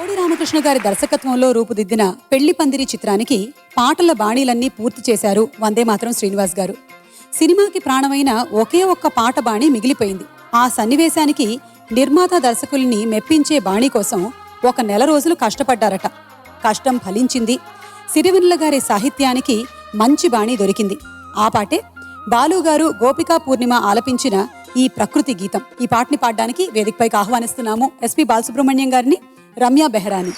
కోడి రామకృష్ణ గారి దర్శకత్వంలో రూపుదిద్దిన పెళ్లి పందిరి చిత్రానికి పాటల బాణీలన్నీ పూర్తి చేశారు వందే మాత్రం శ్రీనివాస్ గారు. సినిమాకి ప్రాణమైన ఒకే ఒక్క పాట బాణీ మిగిలిపోయింది. ఆ సన్నివేశానికి నిర్మాత దర్శకుల్ని మెప్పించే బాణీ కోసం 1 నెల రోజులు కష్టపడ్డారట. కష్టం ఫలించింది. సిరివెన్నెల గారి సాహిత్యానికి మంచి బాణీ దొరికింది. ఆ పాటే బాలు గారు గోపికా పూర్ణిమ ఆలపించిన ఈ ప్రకృతి గీతం. ఈ పాటని పాడడానికి వేదికపైకి ఆహ్వానిస్తున్నాము ఎస్పి బాలసుబ్రహ్మణ్యం గారిని, రమ్య బెహరాని.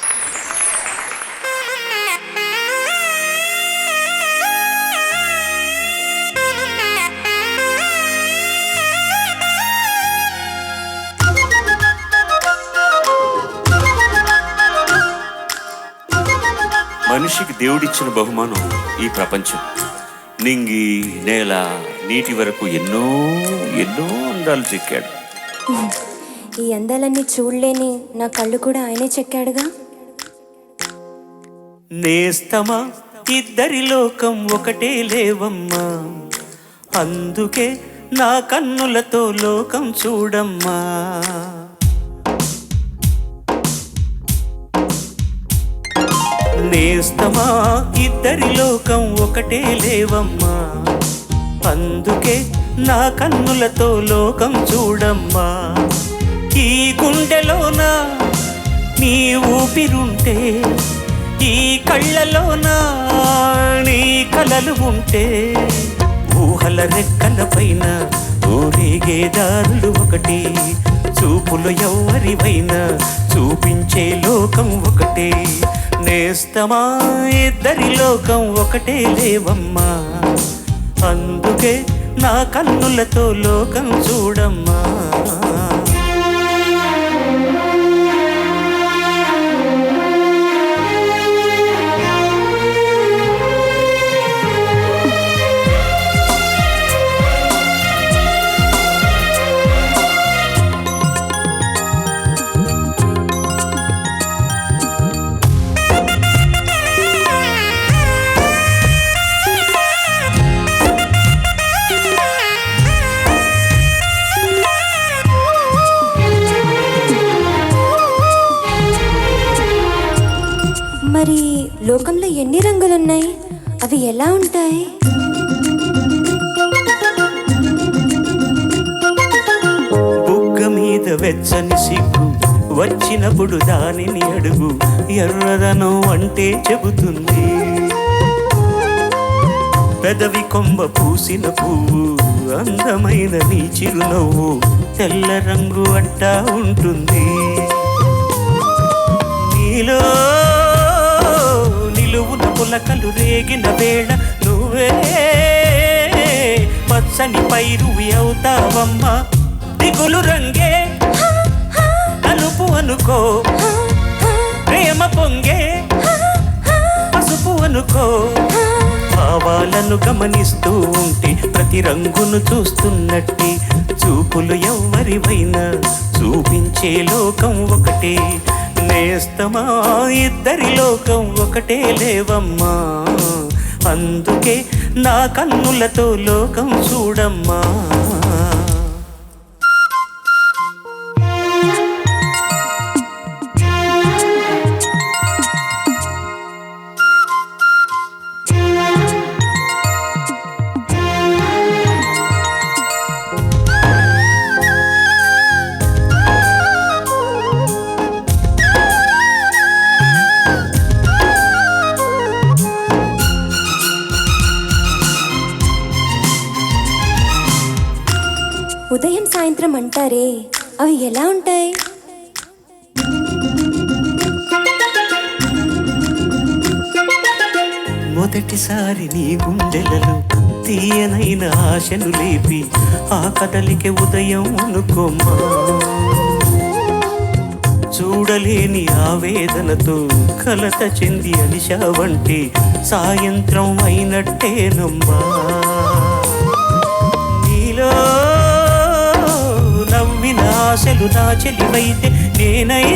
మనిషికి దేవుడిచ్చిన బహుమానం ఈ ప్రపంచం. నింగి, నేల, నీటి వరకు ఎన్నో ఎన్నో అందాలు చెక్కాడు. ఈ అందాలన్నీ చూడలేని నా కళ్ళు కూడా ఆయనే చెక్కాడుగా. నేస్తమా ఇద్దరి లోకం ఒకటే లేవమ్మా, అందుకే నా కన్నులతో లోకం చూడమ్మా. నేస్తమా ఇద్దరి లోకం ఒకటే లేవమ్మా, అందుకే నా కన్నులతో లోకం చూడమ్మా. ఈ గుండెలోన నీ ఊపిరుంటే, ఈ కళ్ళలోన నీ కలలు ఉంటే, ఊహల రెక్కల పైన ఊరేగే దారులు ఒకటి, చూపులు ఎవరివైనా చూపించే లోకం ఒకటే. నేస్తమా ఇద్దరి లోకం ఒకటే లేవమ్మా, అందుకే నా కన్నులతో లోకం చూడమ్మా. మరి లోకంలో ఎన్ని రంగులున్నాయి? అవి ఎలా ఉంటాయి? బుగ్గ మీద వెచ్చని సిగ్గు వచ్చినప్పుడు దానిని అడుగు, ఎర్రదనం అంటే చెబుతుంది. పెదవి కొమ్మ పూసిన పువ్వు, అందమైన నీ చిరునవ్వు తెల్ల రంగు అంటా ఉంటుంది. నీలో నిలువున పులకలు రేగిన వేళ నువ్వే పచ్చని పైరువి అవుతావమ్మా. దిగులు రంగే అలుపు అనుకో, ప్రేమ పొంగే పసుపు అనుకో. భావాలను గమనిస్తూ ఉంటే ప్రతి రంగును చూస్తున్నట్టే, చూపులు ఎవ్వరివైనా చూపించే లోకం ఒకటే. నేస్తమా ఇద్దరి లోకం ఒకటే లేవమ్మా, అందుకే నా కన్నులతో లోకం చూడమ్మా. ఉదయం సాయంత్రం అంటారే, అవి ఎలా ఉంటాయి? మొదటిసారి నీ గుండెలలో తీయనైన ఆశను లేపి, ఆ కదలికే ఉదయం అనుకోమ్మా. చూడలేని ఆవేదనతో కలత చెంది అలిశావంటే సాయంత్రం అయినట్టేనమ్మా. నీలో నవ్విన ఆశలు నా చెలివైతే, నేనై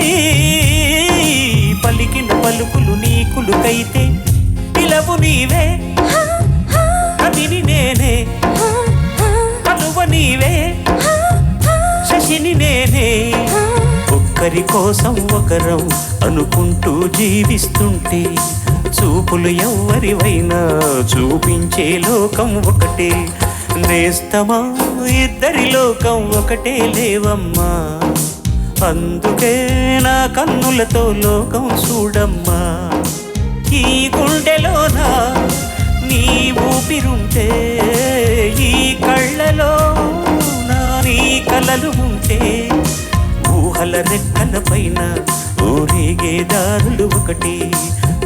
పలికిన పలుకులు నీకులుకైతే, పిలవు నీవే కవిని నేనే, కలువ నీవే శశిని నేనే. ఒక్క ఒకరి కోసం ఒకరం అనుకుంటూ జీవిస్తుంటే చూపులు ఎవ్వరివైనా చూపించే లోకం ఒకటే. నేస్తమా ఇద్దరి లోకం ఒకటే లేవమ్మా, అందుకే నా కన్నులతో లోకం చూడమ్మా. ఈ గుండెలోనా నీ ఊపిరుంటే, ఈ కళ్ళలో నీ కలలు ఉంటే, ఊహల రెక్కల పైన ఊరేగే దారులు ఒకటి,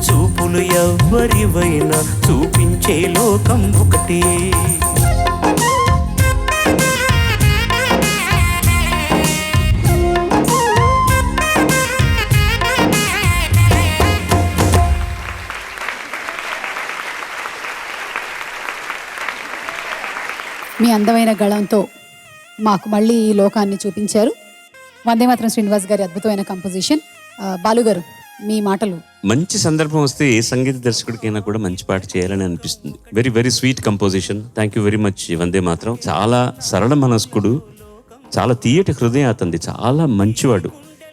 చూపులు ఎవ్వరివైనా చూపించే లోకం ఒకటి. మీ అందమైన గళంతో మాకు మళ్ళీ ఈ లోకాన్ని చూపించారు. వందే మాత్రం శ్రీనివాస్ గారి అద్భుతమైన కంపోజిషన్. బాలుగారు, మీ మాటలు. మంచి సందర్భం వస్తే ఏ సంగీత దర్శకుడికైనా కూడా మంచి పాట చేయాలని అనిపిస్తుంది. Very very sweet composition. Thank you very much Vande Mataram. చాలా సరళ మనస్కుడు, చాలా తీయటి హృదయం అతనిది, చాలా మంచివాడు.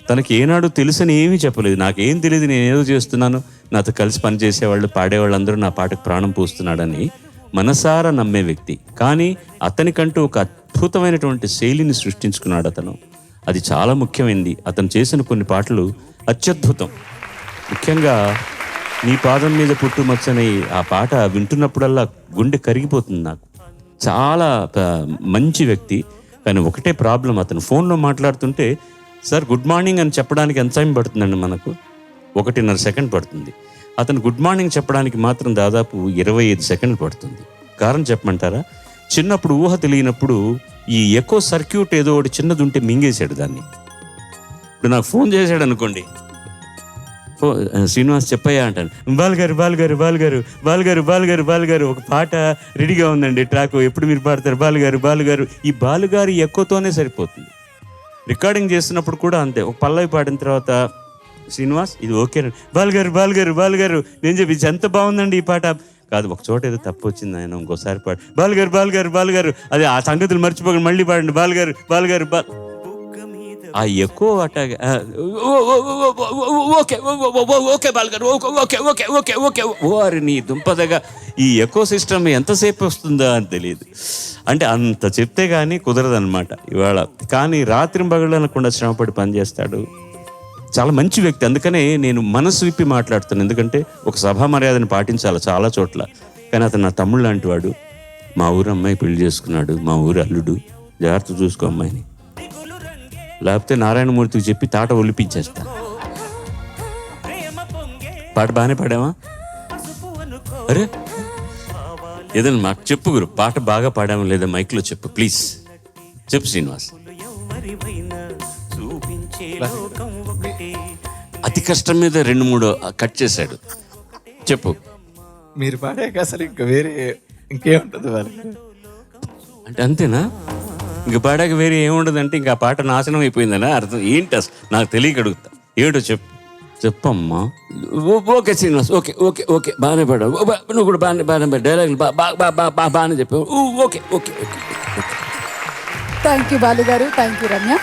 తనకి ఏనాడు తెలుసని ఏమీ చెప్పలేదు. నాకేం తెలియదు, నేను ఏదో చేస్తున్నాను, నాతో కలిసి పనిచేసేవాళ్ళు పాడేవాళ్ళందరూ నా పాటకు ప్రాణం పోస్తున్నాడని మనసారా నమ్మే వ్యక్తి. కానీ అతనికంటూ ఒక అద్భుతమైనటువంటి శైలిని సృష్టించుకున్నాడు అతను. అది చాలా ముఖ్యమైనది. అతను చేసిన కొన్ని పాటలు అత్యద్భుతం. ముఖ్యంగా నీ పాదం మీద పుట్టుమచ్చని ఆ పాట వింటున్నప్పుడల్లా గుండె కరిగిపోతుంది నాకు. చాలా మంచి వ్యక్తి. కానీ ఒకటే ప్రాబ్లం, అతను ఫోన్లో మాట్లాడుతుంటే సార్ గుడ్ మార్నింగ్ అని చెప్పడానికి ఎంత టైం పడుతుందండి? మనకు 1.5 సెకండ్ పడుతుంది. అతను గుడ్ మార్నింగ్ చెప్పడానికి మాత్రం దాదాపు 25 సెకండ్లు పడుతుంది. కారణం చెప్పమంటారా? చిన్నప్పుడు ఊహ తెలియనప్పుడు ఈ ఎకో సర్క్యూట్ ఏదో ఒకటి చిన్నది ఉంటే మింగేశాడు దాన్ని. ఇప్పుడు నాకు ఫోన్ చేశాడు అనుకోండి, శ్రీనివాస్ చెప్పయ్యా అంటాను, బాలుగారు బాలుగారు బాలుగారు బాలుగారు బాలుగారు బాలుగారు ఒక పాట రెడీగా ఉందండి, ట్రాక్ ఎప్పుడు మీరు పాడతారు బాలుగారు బాలుగారు. ఈ బాలుగారు ఎక్కువతోనే సరిపోతుంది. రికార్డింగ్ చేస్తున్నప్పుడు కూడా అంతే. ఒక పల్లవి పాడిన తర్వాత శ్రీనివాస్ ఇది ఓకేనండి, బాలుగారు బాలుగారు బాలుగారు నేను చెప్పి ఎంత బాగుందండి ఈ పాట కాదు, ఒక చోట ఏదో తప్పు వచ్చింది ఆయన, ఇంకోసారి పాడు బాలుగారు బాలుగారు బాలుగారు, అదే ఆ సంగతులు మర్చిపోకండి మళ్ళీ పాడండి బాలుగారు బాలుగారు ఆ ఎక్కువ అట్టాగా ఓకే ఓకే బాలుగారు ఓకే ఓకే ఓకే ఓకే ఓరి నీ దుంపదగా ఈ ఎకో సిస్టమ్ ఎంతసేపు వస్తుందా అని తెలియదు. అంటే అంత చెప్తే కానీ కుదరదన్నమాట ఇవాళ. కానీ రాత్రి పగళ్ళు అనకుండా శ్రమపడి పనిచేస్తాడు. చాలా మంచి వ్యక్తి. అందుకనే నేను మనసు విప్పి మాట్లాడుతాను. ఎందుకంటే ఒక సభా మర్యాదను పాటించాలి చాలా చోట్ల. కానీ అతను నా తమ్ముడు లాంటి వాడు. మా ఊరు అమ్మాయి పెళ్లి చేసుకున్నాడు, మా ఊరు అల్లుడు, జాగ్రత్త చూసుకో అమ్మాయిని, లేకపోతే నారాయణమూర్తికి చెప్పి తాట ఒలిపించేస్తా. పాట బాగానే పాడావా? అరే ఏదన్నా మాకు చెప్పు గురు, పాట బాగా పాడామా లేదా మైక్లో చెప్పు ప్లీజ్. చెప్పు శ్రీనివాస్. అతి కష్టం మీద 2-3 కట్ చేశాడు. చెప్పు. మీరు పాడాక అసలు ఇంకా వేరే ఇంకేముంటుంది వాళ్ళకి అంటే అంతేనా? ఇంక పాడాక వేరే ఏముండదు అంటే ఇంకా పాట నాశనం అయిపోయిందనా అర్థం? ఏంటి అసలు నాకు తెలియక అడుగుతా. ఏటో చెప్పమ్మా. Okay Srinivas okay okay okay బాగానే పాడావు, నువ్వు కూడా బాగానే డైలాగులు బాగానే చెప్పావు. Okay okay okay. Thank you Balu గారు, థ్యాంక్ యూ రమ్య.